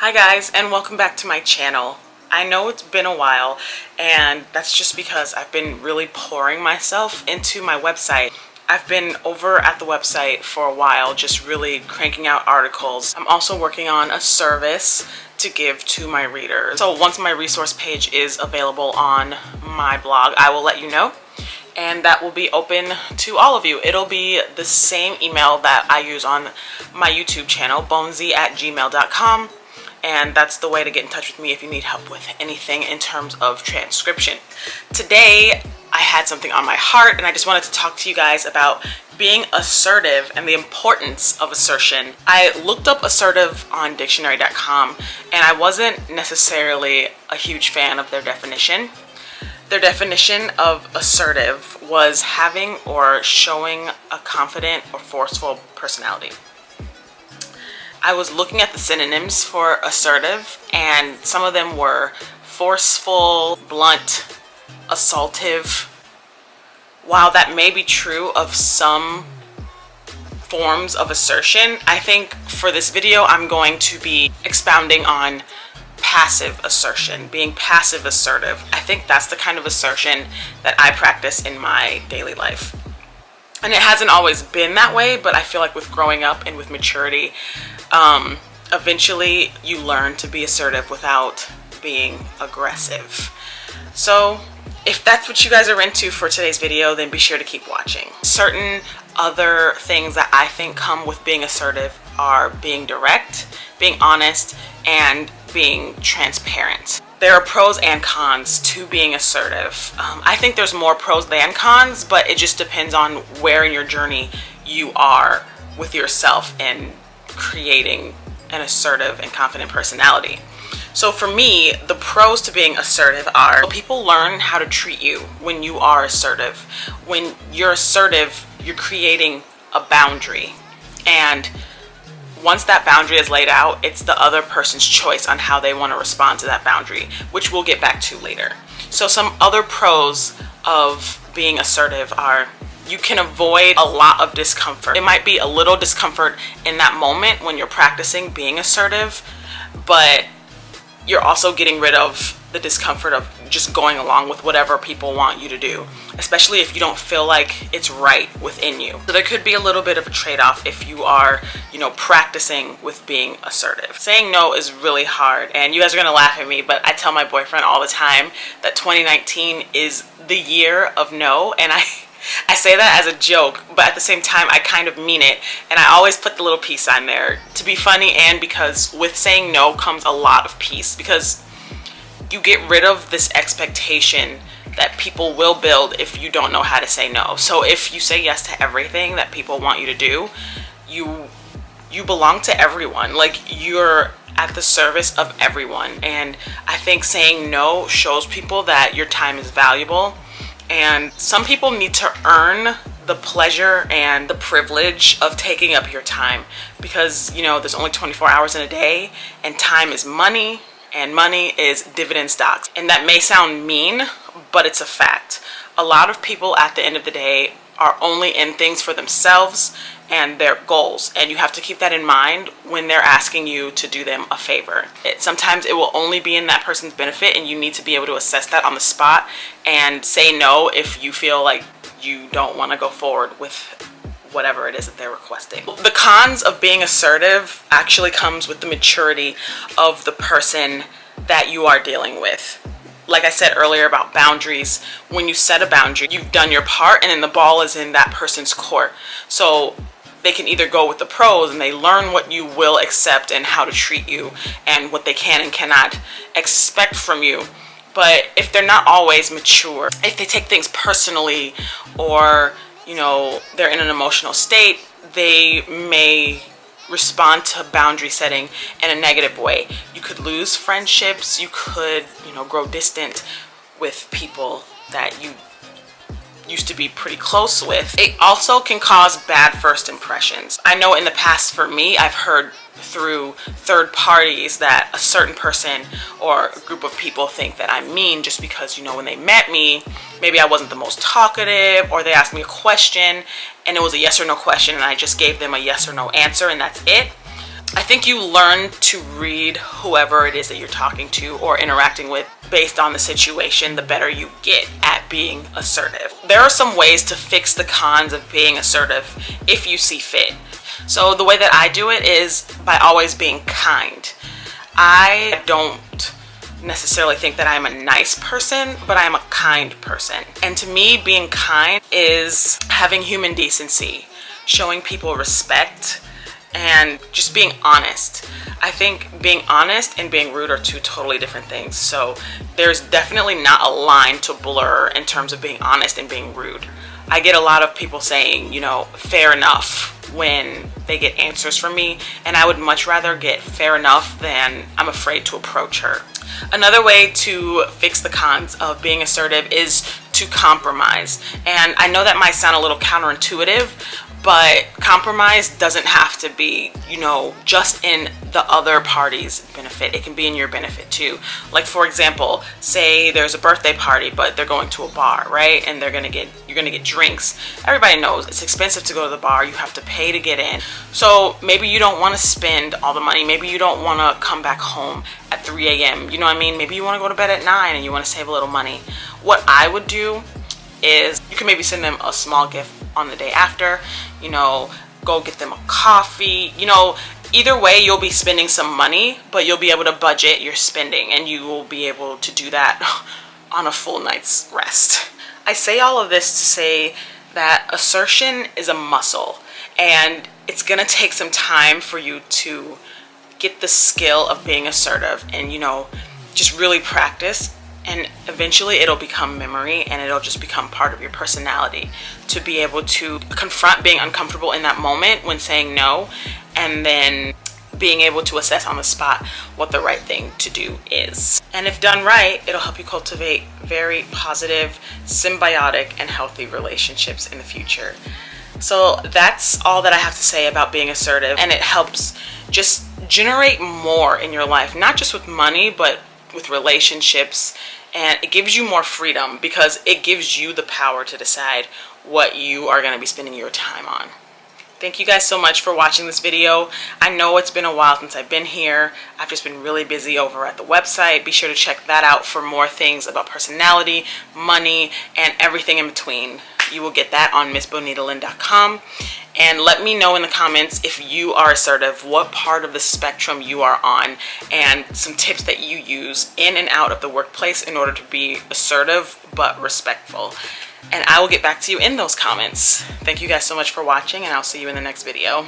Hi guys, and welcome back to my channel. I know it's been a while, and that's just because I've been really pouring myself into my website. I've been over at the website for a while, just really cranking out articles. I'm also working on a service to give to my readers. So once my resource page is available on my blog, I will let you know. And that will be open to all of you. It'll be the same email that I use on my YouTube channel, bonesy@gmail.com. And that's the way to get in touch with me if you need help with anything in terms of transcription. Today, I had something on my heart, and I just wanted to talk to you guys about being assertive and the importance of assertion. I looked up assertive on dictionary.com, and I wasn't necessarily a huge fan of their definition. Their definition of assertive was having or showing a confident or forceful personality. I was looking at the synonyms for assertive, and some of them were forceful, blunt, assaultive. While that may be true of some forms of assertion, I think for this video I'm going to be expounding on passive assertion, being passive assertive. I think that's the kind of assertion that I practice in my daily life. And it hasn't always been that way, but I feel like with growing up and with maturity, eventually you learn to be assertive without being aggressive. So if that's what you guys are into for today's video, then be sure to keep watching. Certain other things that I think come with being assertive are being direct, being honest, and being transparent. There are pros and cons to being assertive. I think there's more pros than cons, but it just depends on where in your journey you are with yourself and creating an assertive and confident personality. So for me, the pros to being assertive are people learn how to treat you when you are assertive. When you're assertive, you're creating a boundary, and once that boundary is laid out, it's the other person's choice on how they want to respond to that boundary, which we'll get back to later. So some other pros of being assertive are you can avoid a lot of discomfort. It might be a little discomfort in that moment when you're practicing being assertive, but you're also getting rid of the discomfort of just going along with whatever people want you to do, especially if you don't feel like it's right within you. So there could be a little bit of a trade-off if you are, practicing with being assertive. Saying no is really hard, and you guys are gonna laugh at me, but I tell my boyfriend all the time that 2019 is the year of no, and I say that as a joke, but at the same time I kind of mean it, and I always put the little peace sign there to be funny, and because with saying no comes a lot of peace, because you get rid of this expectation that people will build if you don't know how to say no. So if you say yes to everything that people want you to do, you belong to everyone. Like, you're at the service of everyone, and I think saying no shows people that your time is valuable. And some people need to earn the pleasure and the privilege of taking up your time, because there's only 24 hours in a day, and time is money, and money is dividend stocks. And that may sound mean, but it's a fact. A lot of people at the end of the day are only in things for themselves and their goals, and you have to keep that in mind when they're asking you to do them a favor. Sometimes it will only be in that person's benefit, and you need to be able to assess that on the spot and say no if you feel like you don't want to go forward with whatever it is that they're requesting. The cons of being assertive actually comes with the maturity of the person that you are dealing with. Like I said earlier about boundaries, when you set a boundary, you've done your part, and then the ball is in that person's court. So they can either go with the pros, and they learn what you will accept and how to treat you and what they can and cannot expect from you. But if they're not always mature, if they take things personally, or they're in an emotional state, they may respond to boundary setting in a negative way. You could lose friendships, you could grow distant with people that you used to be pretty close with. It also can cause bad first impressions. I know in the past, for me, I've heard through third parties that a certain person or a group of people think that I'm mean just because when they met me, maybe I wasn't the most talkative, or they asked me a question and it was a yes or no question and I just gave them a yes or no answer, and that's it. I think you learn to read whoever it is that you're talking to or interacting with based on the situation, the better you get at being assertive. There are some ways to fix the cons of being assertive if you see fit. So the way that I do it is by always being kind. I don't necessarily think that I'm a nice person, but I'm a kind person. And to me, being kind is having human decency, showing people respect, and just being honest. I think being honest and being rude are two totally different things. So there's definitely not a line to blur in terms of being honest and being rude. I get a lot of people saying, you know, fair enough when they get answers from me, and I would much rather get fair enough than I'm afraid to approach her. Another way to fix the cons of being assertive is to compromise. And I know that might sound a little counterintuitive, but compromise doesn't have to be, you know, just in the other party's benefit. It can be in your benefit too. Like, for example, say there's a birthday party, but they're going to a bar, right? And you're gonna get drinks. Everybody knows it's expensive to go to the bar. You have to pay to get in. So maybe you don't want to spend all the money. Maybe you don't want to come back home at 3 a.m. You know what I mean? Maybe you want to go to bed at 9 and you want to save a little money. What I would do is you can maybe send them a small gift on the day after, you know, go get them a coffee, you know, either way you'll be spending some money, but you'll be able to budget your spending and you will be able to do that on a full night's rest. I say all of this to say that assertion is a muscle, and it's gonna take some time for you to get the skill of being assertive and, you know, just really practice. And eventually it'll become memory and it'll just become part of your personality to be able to confront being uncomfortable in that moment when saying no, and then being able to assess on the spot what the right thing to do is. And if done right, it'll help you cultivate very positive, symbiotic, and healthy relationships in the future. So that's all that I have to say about being assertive, and it helps just generate more in your life, not just with money, but with relationships, and it gives you more freedom because it gives you the power to decide what you are going to be spending your time on. Thank you guys so much for watching this video. I know it's been a while since I've been here. I've just been really busy over at the website. Be sure to check that out for more things about personality, money, and everything in between. You will get that on MissBonitaLynn.com. And let me know in the comments if you are assertive, what part of the spectrum you are on, and some tips that you use in and out of the workplace in order to be assertive but respectful. And I will get back to you in those comments. Thank you guys so much for watching, and I'll see you in the next video.